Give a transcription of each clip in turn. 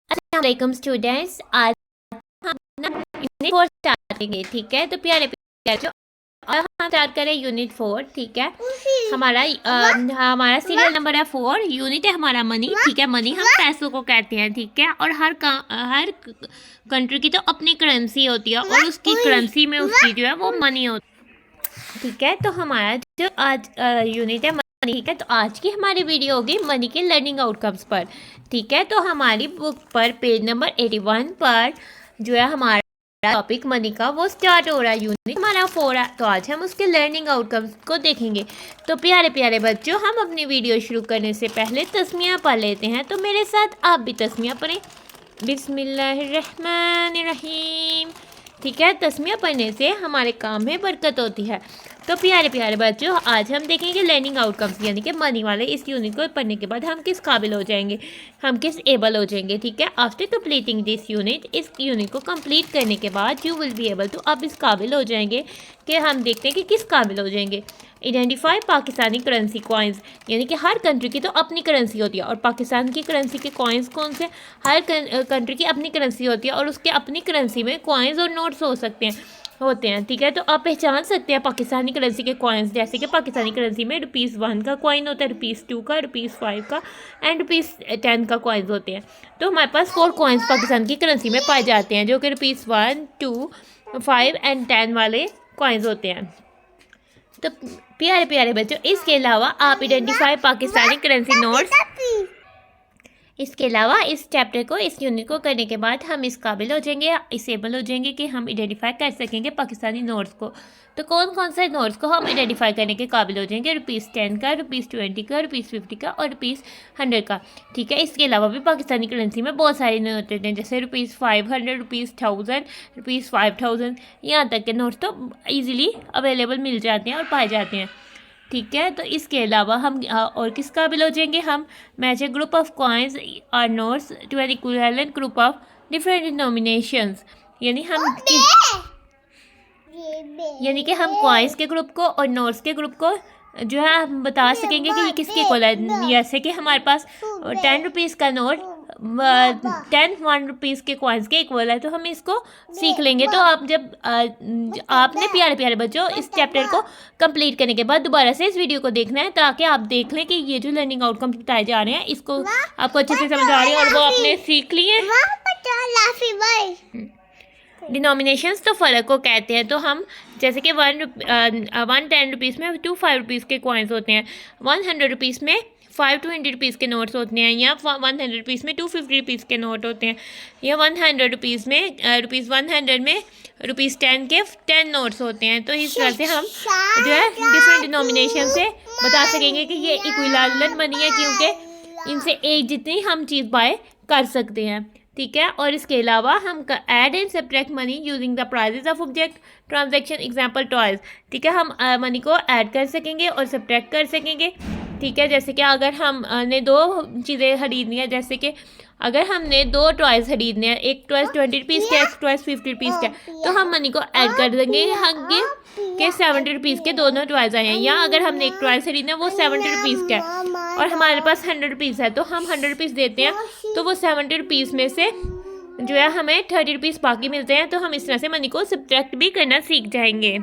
अस्सलाम वालेकुम स्टूडेंट्स। आज हम ना यूनिट 4 स्टार्ट करेंगे, ठीक है। तो प्यारे प्यारे जो और हम स्टार्ट करें यूनिट 4, ठीक है। हमारा सीरियल नंबर है 4, यूनिट है हमारा मनी, ठीक है। मनी हम पैसों को कहते हैं, ठीक है। और हर कंट्री की तो अपनी करेंसी होती है और उसकी करेंसी में उसकी जो है वो मनी होती है, ठीक है। तो हमारा जो आज यूनिट है मनी, ठीक है। तो आज की हमारी वीडियो होगी मनी के लर्निंग आउटकम्स पर, ठीक है। तो हमारी बुक पर पेज नंबर 81 पर जो है हमारा टॉपिक मनी का वो स्टार्ट हो रहा है, यूनिट हमारा 4 है। तो आज हम उसके लर्निंग आउटकम्स को देखेंगे। तो प्यारे प्यारे बच्चों, हम अपनी वीडियो शुरू करने से पहले तस्मियाँ पढ़ लेते हैं। तो मेरे साथ आप भी तस्मियाँ पढ़ें। बिस्मिल्लाहिर्रहमानिर्रहीम, ठीक है। तस्मियाँ पढ़ने से हमारे काम में बरकत होती है। तो प्यारे प्यारे बच्चों, आज हम देखेंगे लर्निंग आउटकम्स, यानी कि मनी वाले इस यूनिट को पढ़ने के बाद हम किस काबिल हो जाएंगे, हम किस एबल हो जाएंगे, ठीक है। आफ्टर कंप्लीटिंग दिस यूनिट, इस यूनिट को कंप्लीट करने के बाद यू विल बी एबल, तो आप इस काबिल हो जाएंगे कि हम देखते हैं कि किस काबिल हो जाएंगे। आइडेंटिफाई पाकिस्तानी करेंसी कॉइन्स, यानी कि हर कंट्री की तो अपनी करेंसी होती है और पाकिस्तान की करेंसी के कॉइन्स कौन से, हर कंट्री की अपनी करेंसी होती है और उसके अपनी करेंसी में कॉइन्स और नोट्स होते हैं, ठीक है। तो आप पहचान सकते हैं पाकिस्तानी करेंसी के कॉइन्स, जैसे कि पाकिस्तानी करेंसी में ₹1 का कॉइन होता है, ₹2 का, ₹5 का एंड ₹10 का कॉइन्स होते हैं। तो हमारे पास 4 कॉइन्स पाकिस्तान की करेंसी में पाए जाते हैं, जो कि ₹1, 2, 5 एंड 10 वाले कॉइन्स होते हैं। तो प्यारे प्यारे बच्चों, इसके अलावा आप आइडेंटिफाई पाकिस्तानी करेंसी नोट्स, इसके अलावा इस चैप्टर को, इस यूनिट को करने के बाद हम इस काबिल हो जाएंगे, इस एबल हो जाएंगे कि हम आइडेंटिफाई कर सकेंगे पाकिस्तानी नोट्स को। तो कौन कौन से नोट्स को हम आइडेंटिफाई करने के काबिल हो जाएंगे, ₹10 का, ₹20 का, ₹50 का और ₹100 का, ठीक है। इसके अलावा भी पाकिस्तानी करेंसी में बहुत सारे नोट होते हैं, जैसे ₹500, ₹1000, ₹5000, यहाँ तक के नोट्स तो ईजिली अवेलेबल मिल जाते हैं और पाए जाते हैं, ठीक है। तो इसके अलावा हम और किस काबिल हो जाएंगे, हम match a group of coins और notes to an equivalent group of different denominations, यानी कि हम कॉइन्स के ग्रुप को और नोट्स के ग्रुप को जो है हम बता सकेंगे कि ये किसके इक्वल है। जैसे कि हमारे पास ₹10 का नोट 10 ₹1 के कॉइन्स के इक्वल है, तो हम इसको सीख लेंगे। तो आप जब आपने प्यारे प्यारे बच्चों इस चैप्टर को कंप्लीट करने के बाद दोबारा से इस वीडियो को देखना है, ताकि आप देख लें कि ये जो लर्निंग आउटकम्स बताए जा रहे हैं इसको आपको अच्छे से समझ आ रही है और वो आपने सीख लिए। डिनोमिनेशंस तो फ़र्क को कहते हैं। तो हम जैसे कि 110 में 2 ₹5 के कॉइन्स होते हैं, 100 में 5 ₹20 के नोट्स होते हैं, या 100 में 250 के नोट होते हैं, या 100 में ₹100 में ₹10 के 10 नोट्स होते हैं। तो इस तरह से हम जो है डिफरेंट डिनोमिनेशन से बता सकेंगे कि ये इक्विवेलेंट मनी है, क्योंकि इनसे एक जितनी हम चीज़ बाय कर सकते हैं, ठीक है। और इसके अलावा हम add and subtract money using the prices of object transaction, example toys, ठीक है। हम मनी को ऐड कर सकेंगे और सब्ट्रैक्ट कर सकेंगे, ठीक है। जैसे कि अगर हमने 2 चीज़ें खरीदनी है, जैसे कि अगर हमने 2 टॉयज़ खरीदने हैं, एक टॉयज़ ₹20 का, एक टॉयज़ ₹50 का, तो हम मनी को ऐड कर देंगे कि ₹70 के दोनों टॉयज़ आए हैं। या अगर हमने एक टॉयज़ खरीदना है वो ₹70 का है और हमारे पास ₹100 है, तो हम ₹100 देते हैं, तो वो ₹70 में से जो है हमें ₹30 बाकी मिलते हैं। तो हम इस तरह से मनी को सब्ट्रैक्ट भी करना सीख जाएंगे।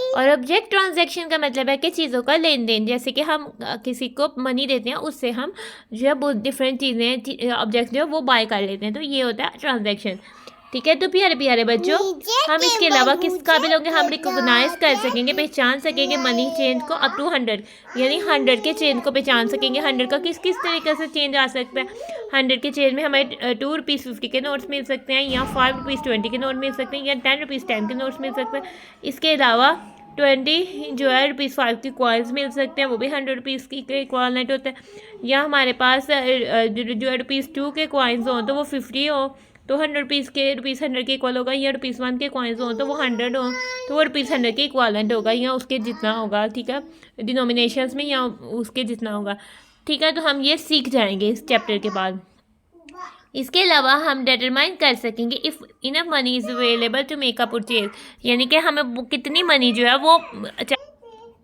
और ऑब्जेक्ट ट्रांजैक्शन का मतलब है कि चीज़ों का लेन देन, जैसे कि हम किसी को मनी देते हैं, उससे हम जो है बहुत डिफरेंट चीज़ें, ऑब्जेक्ट जो है वो बाय कर लेते हैं, तो ये होता है ट्रांजैक्शन, ठीक है। तो प्यारे प्यारे बच्चों, हम इसके अलावा किस काबिल होंगे, हम रिकॉग्नाइज कर सकेंगे, पहचान सकेंगे मनी चेंज को अप टू 100, यानी 100 के चेंज को पहचान सकेंगे। 100 का किस किस तरीके से चेंज आ सकता है। 100 के चेंज में हमें ₹2.50 के नोट्स मिल सकते हैं, या ₹5.20 के नोट मिल सकते हैं, या ₹10 के नोट्स मिल सकते हैं। इसके अलावा 20 जो है ₹5 की कॉइन्स मिल सकते हैं, वो भी ₹100 की के इक्वालेंट होता है। या हमारे पास जो है ₹2 के कॉइन्स हों तो वो 50 हो, तो ₹100 के ₹100 के इक्वल होगा, या ₹1 के कॉइन्स हों तो वो 100 हो, तो वो ₹100 के इक्वालेंट होगा, या उसके जितना होगा, ठीक है, डिनोमिनेशंस में, या उसके जितना होगा, ठीक है। तो हम ये सीख जाएंगे इस चैप्टर के बाद। इसके अलावा हम डिटरमाइन कर सकेंगे if enough money is available to make a purchase, यानी कि हमें कितनी मनी जो है वो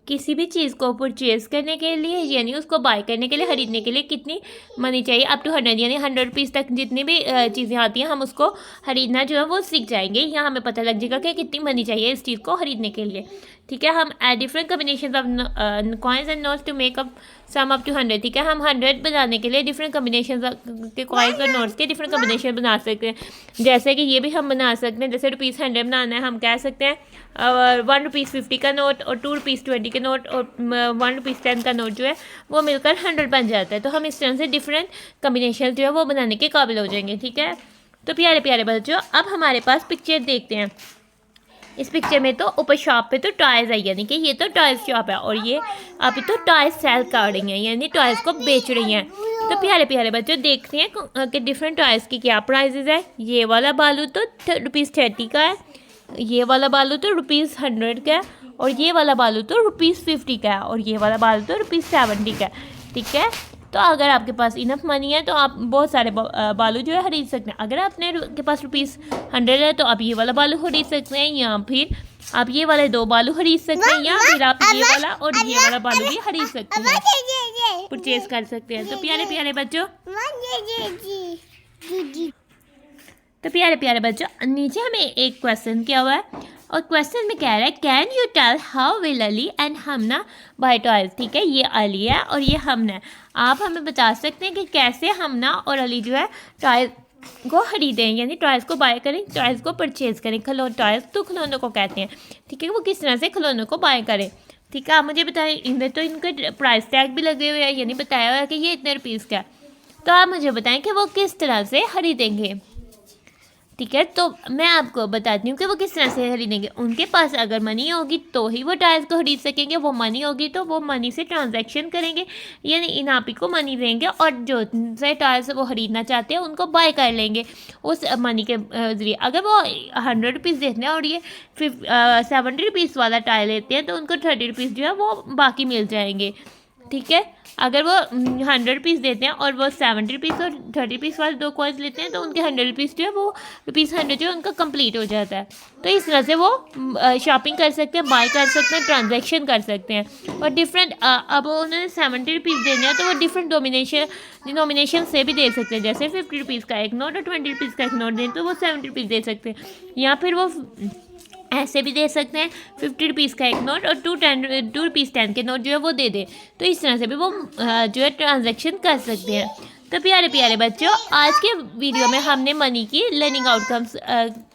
किसी भी चीज़ को परचेज़ करने के लिए यानी उसको बाय करने के लिए, ख़रीदने के लिए कितनी मनी चाहिए, अप टू 100 यानी 100 रुपीज़ तक जितनी भी चीज़ें आती हैं हम उसको ख़रीदना जो है वो सीख जाएंगे। यहाँ हमें पता लग जाएगा कि कितनी मनी चाहिए इस चीज़ को ख़रीदने के लिए। ठीक है, हम add different combination of coins and notes to make up sum up to 100। ठीक है, हम 100 बनाने के लिए डिफरेंट कम्बिनेशन के कॉइन्स और नोट्स के डिफरेंट कम्बिनेशन बना सकते हैं। जैसे कि ये भी हम बना सकते हैं, जैसे ₹100 बनाना है, हम कह सकते हैं ₹1.50 का नोट और ₹2.20 के नोट और ₹1.10 का नोट जो है वो मिलकर 100 बन जाता है। तो हम इस तरह से डिफरेंट कम्बिनेशन जो है वो बनाने के काबिल हो जाएंगे। ठीक है, तो प्यारे प्यारे बच्चों, अब हमारे पास पिक्चर देखते हैं। इस पिक्चर में तो ऊपर शॉप पे तो टॉयज़ है, यानी कि ये तो टॉयज़ शॉप है, और ये अभी तो टॉयज़ सेल कर रही हैं, यानी टॉयज़ को बेच रही हैं। तो प्यारे प्यारे बच्चों देखते हैं कि डिफरेंट टॉयज़ की क्या प्राइजेज़ है। ये वाला बालू तो ₹30 का है, ये वाला बालू तो ₹100 का है, और ये वाला बालू तो ₹50 का है, और ये वाला बालू तो ₹70 का है। ठीक है, तो अगर आपके पास इनफ मनी है तो आप बहुत सारे बालू जो है खरीद सकते हैं। अगर आपने के पास ₹100 है तो आप ये वाला बालू खरीद सकते हैं, या फिर आप ये वाले 2 बालू खरीद सकते हैं, या फिर आप ये वाला और ये वाला बालू भी खरीद सकते हैं, परचेज कर सकते हैं। तो प्यारे प्यारे बच्चों, नीचे हमें एक क्वेश्चन किया हुआ है, और क्वेश्चन में कह रहा है can you tell how will Ali and Hamna buy toys. ठीक है, ये अली है और ये हमना है। आप हमें बता सकते हैं कि कैसे हमना और अली जो है टॉयज को खरीदें, यानी टॉयज़ को बाय करें, टॉयज़ को परचेज़ करें। टॉयज़ तो खिलौनों को कहते हैं। ठीक है, वो किस तरह से खिलौनों को बाय करें। ठीक है, आप मुझे बताएं, इनमें तो इनके प्राइस टैग भी लगे हुए हैं, यानी बताया हुआ है कि ये इतने रुपीज़ का है। तो आप मुझे बताएं कि वो किस तरह से खरीदेंगे। ठीक है, तो मैं आपको बताती हूँ कि वो किस तरह से खरीदेंगे। उनके पास अगर मनी होगी तो ही वो टायर्स को खरीद सकेंगे, वो मनी होगी तो वो मनी से ट्रांजैक्शन करेंगे, यानी इन आप ही को मनी देंगे, और जो से टायर्स वो खरीदना चाहते हैं उनको बाय कर लेंगे उस मनी के ज़रिए। अगर वो 100 रुपीज़ देते हैं और ये 70 रुपीज़ वाला टायर लेते हैं तो उनको 30 रुपीज़ जो है वो बाकी मिल जाएंगे। ठीक है, अगर वो 100 रुपीज़ देते हैं और वो 70 रुपीज़ और 30 रुपीज़ वाले 2 कॉइन्स लेते हैं तो उनके 100 रुपीज़ जो है वो ₹100 जो है उनका कंप्लीट हो जाता है। तो इस तरह से वो शॉपिंग कर सकते हैं, बाय कर सकते हैं, ट्रांजैक्शन कर सकते हैं। और डिफरेंट अब उन्होंने 70 रुपीज़ देने हैं तो वो डिफरेंट डिनोमिनेशन से भी दे सकते हैं, जैसे 50 रुपीज़ का एक नोट और 20 रुपीज़ का एक नोट दें तो वो 70 रुपीज़ दे सकते हैं, या फिर वो ऐसे भी दे सकते हैं 50 रुपीज़ का एक नोट और ₹2 के नोट जो है वो दे दे। तो इस तरह से भी वो जो है ट्रांजैक्शन कर सकते हैं। तो प्यारे प्यारे बच्चों, आज के वीडियो में हमने मनी की लर्निंग आउटकम्स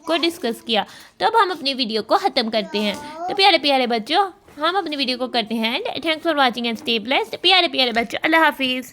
को डिस्कस किया। तो अब हम अपनी वीडियो को ख़त्म करते हैं। तो प्यारे प्यारे बच्चों, हम अपनी वीडियो को करते हैं and thanks for watching and stay blessed. प्यारे प्यारे बच्चों, अल्लाह हाफिज़।